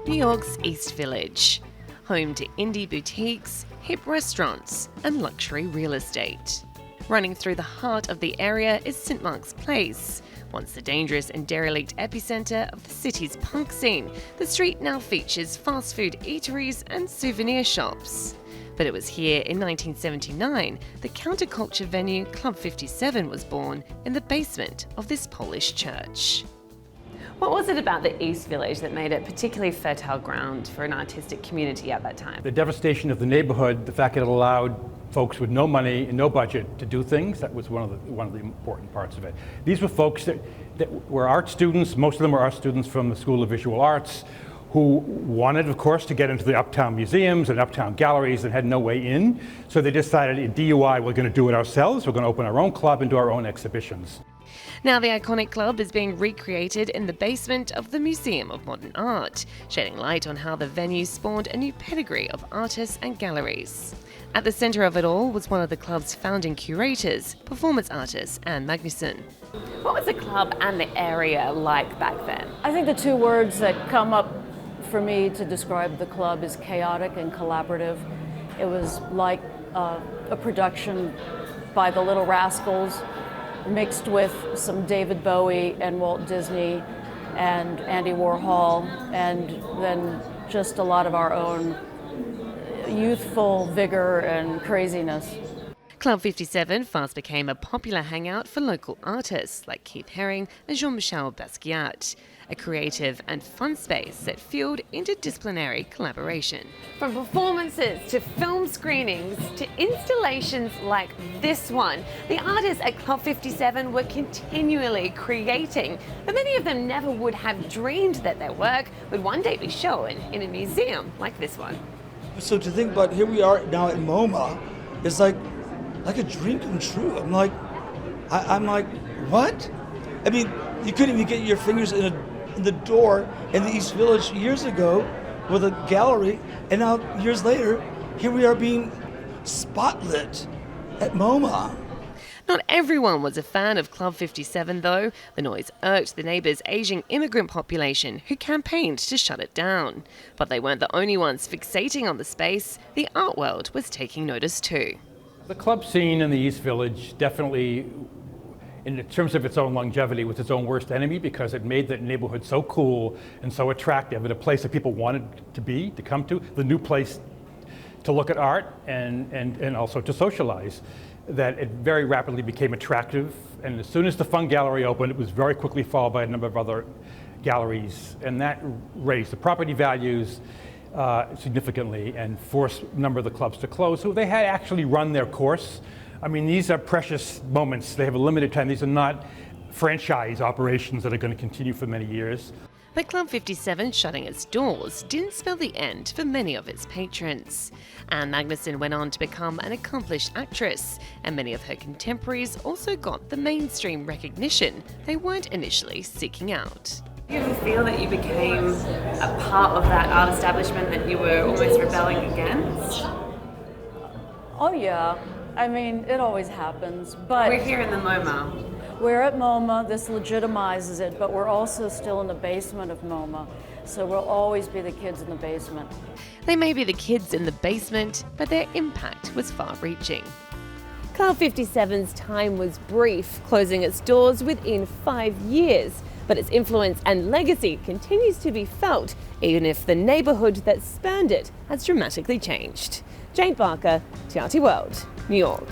New York's East Village, home to indie boutiques, hip restaurants, and luxury real estate. Running through the heart of the area is St. Mark's Place. Once the dangerous and derelict epicenter of the city's punk scene, the street now features fast food eateries and souvenir shops. But it was here in 1979 the counterculture venue Club 57 was born in the basement of this Polish church. What was it about the East Village that made it particularly fertile ground for an artistic community at that time? The devastation of the neighborhood, the fact that it allowed folks with no money and no budget to do things, that was one of the important parts of it. These were folks that were art students, most of them were art students from the School of Visual Arts, who wanted, of course, to get into the uptown museums and uptown galleries and had no way in. So they decided in DUI, we're going to do it ourselves, we're going to open our own club and do our own exhibitions. Now the iconic club is being recreated in the basement of the Museum of Modern Art, shedding light on how the venue spawned a new pedigree of artists and galleries. At the centre of it all was one of the club's founding curators, performance artist Anne Magnuson. What was the club and the area like back then? I think the two words that come up for me to describe the club is chaotic and collaborative. It was like a production by the Little Rascals, mixed with some David Bowie and Walt Disney and Andy Warhol, and then just a lot of our own youthful vigor and craziness. Club 57 fast became a popular hangout for local artists like Keith Haring and Jean-Michel Basquiat, a creative and fun space that fueled interdisciplinary collaboration. From performances to film screenings to installations like this one, the artists at Club 57 were continually creating, but many of them never would have dreamed that their work would one day be shown in a museum like this one. So to think about here we are now at MoMA, it's like a dream come true. I'm like, what? I mean, you couldn't even get your fingers in the door in the East Village years ago with a gallery, and now years later, here we are being spotlit at MoMA. Not everyone was a fan of Club 57 though. The noise irked the neighbour's Asian immigrant population who campaigned to shut it down. But they weren't the only ones fixating on the space. The art world was taking notice too. The club scene in the East Village definitely, in terms of its own longevity, was its own worst enemy because it made the neighborhood so cool and so attractive and a place that people wanted to come to, the new place to look at art and also to socialize, that it very rapidly became attractive. And as soon as the Fun Gallery opened, it was very quickly followed by a number of other galleries, and that raised the property values significantly and forced a number of the clubs to close. So they had actually run their course. I mean, these are precious moments. They have a limited time. These are not franchise operations that are going to continue for many years. But Club 57 shutting its doors didn't spell the end for many of its patrons. Anne Magnuson went on to become an accomplished actress, and many of her contemporaries also got the mainstream recognition they weren't initially seeking out. Do you ever feel that you became a part of that art establishment that you were almost rebelling against? Oh yeah, I mean, it always happens, but We're here in the MoMA. We're at MoMA, this legitimizes it, but we're also still in the basement of MoMA, so we'll always be the kids in the basement. They may be the kids in the basement, but their impact was far-reaching. Club 57's time was brief, closing its doors within 5 years, but its influence and legacy continues to be felt, even if the neighborhood that spanned it has dramatically changed. Jade Barker, TRT World, New York.